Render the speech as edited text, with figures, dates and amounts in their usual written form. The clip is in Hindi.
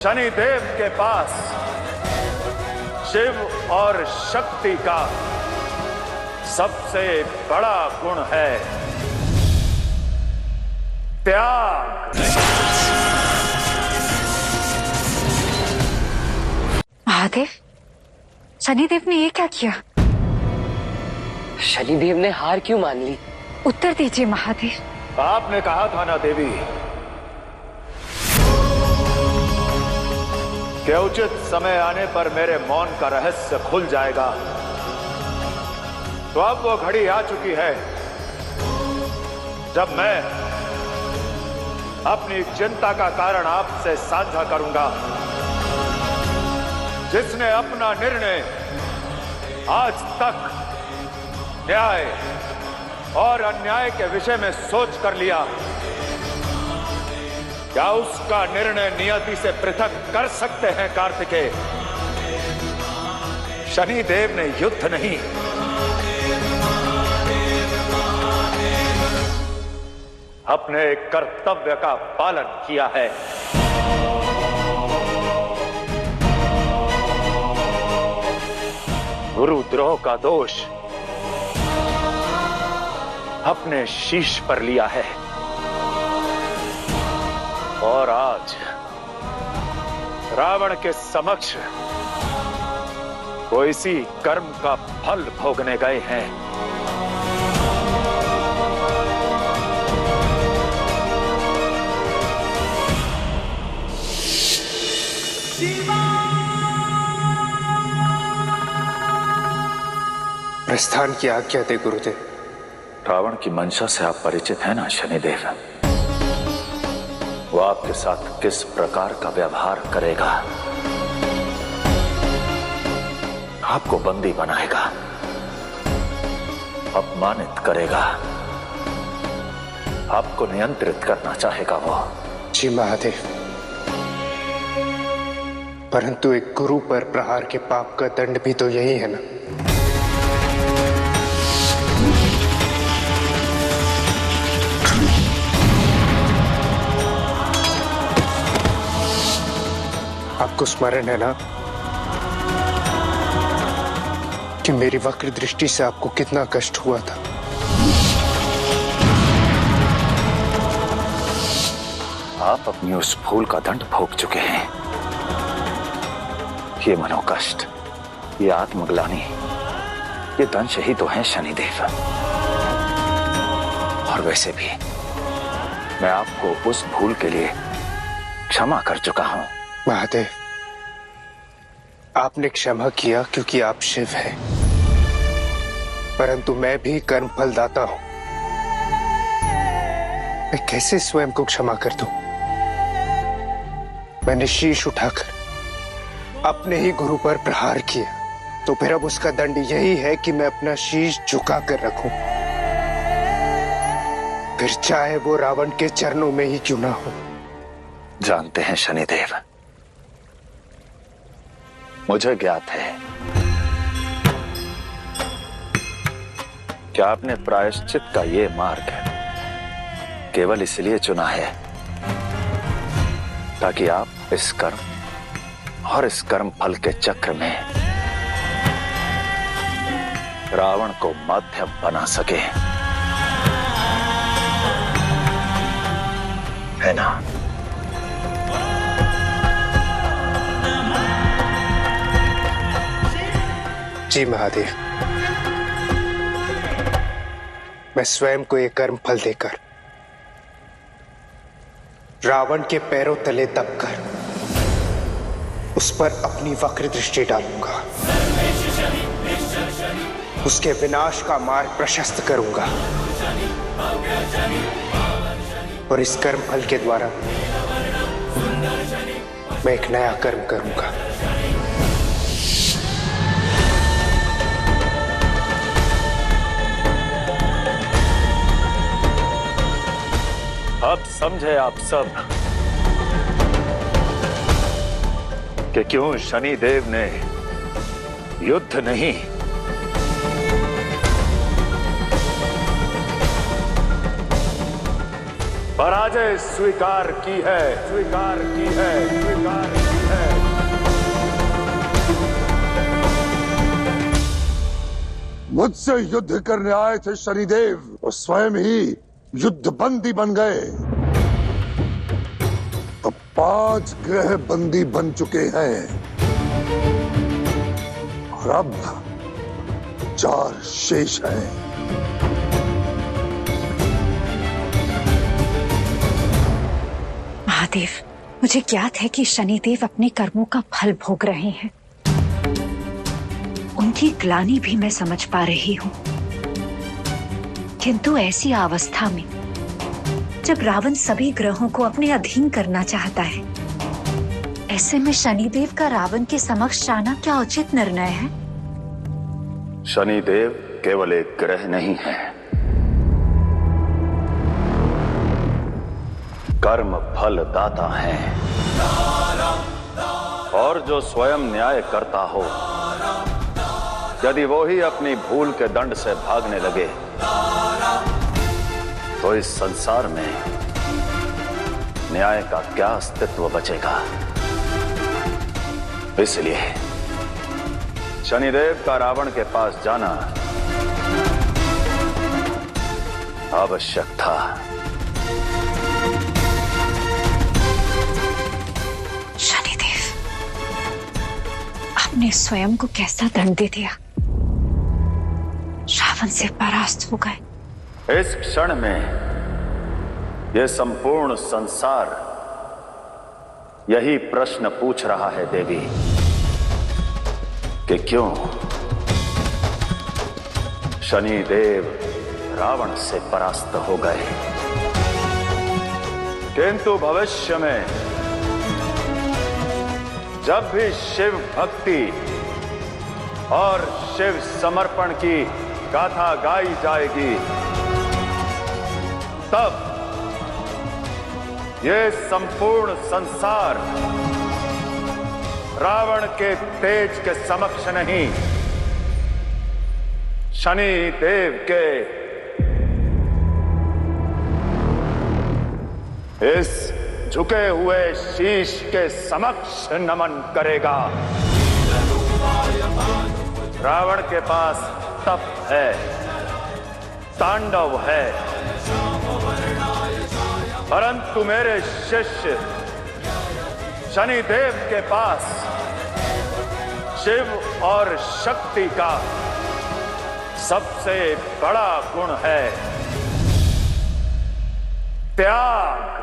शनिदेव के पास शिव और शक्ति का सबसे बड़ा गुण है त्याग। महादेव, शनिदेव ने ये क्या किया? शनिदेव ने हार क्यों मान ली? उत्तर दीजिए महादेव। आपने कहा था ना देवी कि उचित समय आने पर मेरे मौन का रहस्य खुल जाएगा। तो अब वो घड़ी आ चुकी है जब मैं अपनी चिंता का कारण आपसे साझा करूंगा। जिसने अपना निर्णय आज तक न्याय और अन्याय के विषय में सोच कर लिया, क्या उसका निर्णय नियति से पृथक कर सकते हैं कार्तिकेय? शनिदेव ने युद्ध नहीं, अपने कर्तव्य का पालन किया है। गुरुद्रोह का दोष अपने शीश पर लिया है और आज रावण के समक्ष वो इसी कर्म का फल भोगने गए हैं। प्रस्थान की आज्ञा दे गुरुदेव। रावण की मंशा से आप परिचित हैं ना शनिदेव? वो आपके साथ किस प्रकार का व्यवहार करेगा? आपको बंदी बनाएगा, अपमानित करेगा, आपको नियंत्रित करना चाहेगा वो। जी महादेव, परंतु एक गुरु पर प्रहार के पाप का दंड भी तो यही है ना। आपको स्मरण है ना कि मेरी वक्र दृष्टि से आपको कितना कष्ट हुआ था। आप अपनी उस भूल का दंड भोग चुके हैं। ये मनोकष्ट, ये आत्मग्लानि, ये दंश ही तो है शनिदेव। और वैसे भी मैं आपको उस भूल के लिए क्षमा कर चुका हूं। महादेव, आपने क्षमा किया क्योंकि आप शिव हैं, परंतु मैं भी कर्म फलदाता हूं। मैं कैसे स्वयं को क्षमा कर दूं? मैंने शीश उठाकर अपने ही गुरु पर प्रहार किया, तो फिर अब उसका दंड यही है कि मैं अपना शीश झुका कर रखूं, फिर चाहे वो रावण के चरणों में ही क्यों ना हो। जानते हैं शनिदेव, मुझे ज्ञात है कि आपने प्रायश्चित का ये मार्ग केवल इसलिए चुना है ताकि आप इस कर्म और इस कर्म फल के चक्र में रावण को माध्यम बना सके, है ना? जी महादेव, मैं स्वयं को एक कर्म फल देकर रावण के पैरों तले दबकर उस पर अपनी वक्र दृष्टि डालूंगा, उसके विनाश का मार्ग प्रशस्त करूंगा और इस कर्म फल के द्वारा मैं एक नया कर्म करूंगा। अब समझे आप सब कि क्यों शनिदेव ने युद्ध नहीं, पराजय स्वीकार की है, स्वीकार की है, स्वीकार की है। मुझसे युद्ध करने आए थे शनिदेव और स्वयं ही युद्ध बंदी बन गए। अब 5 ग्रह बंदी बन चुके हैं और अब 4 शेष हैं। महादेव, मुझे ज्ञात है कि शनिदेव अपने कर्मों का फल भोग रहे हैं। उनकी ग्लानि भी मैं समझ पा रही हूं, किंतु ऐसी अवस्था में जब रावण सभी ग्रहों को अपने अधीन करना चाहता है, ऐसे में शनिदेव का रावण के समक्ष जाना क्या उचित निर्णय है? शनिदेव केवल एक ग्रह नहीं है, कर्म फल दाता हैं। और जो स्वयं न्याय करता हो, यदि वो ही अपनी भूल के दंड से भागने लगे तो इस संसार में न्याय का क्या अस्तित्व बचेगा। इसलिए शनिदेव का रावण के पास जाना आवश्यक था। शनिदेव, आपने स्वयं को कैसा दंड दे दिया? रावण से परास्त हो गए। इस क्षण में यह संपूर्ण संसार यही प्रश्न पूछ रहा है देवी कि क्यों शनिदेव रावण से परास्त हो गए। किंतु भविष्य में जब भी शिव भक्ति और शिव समर्पण की गाथा गाई जाएगी, तब ये संपूर्ण संसार रावण के तेज के समक्ष नहीं, शनि देव के इस झुके हुए शीश के समक्ष नमन करेगा। रावण के पास तप है, तांडव है, परंतु मेरे शिष्य शनिदेव के पास शिव और शक्ति का सबसे बड़ा गुण है त्याग।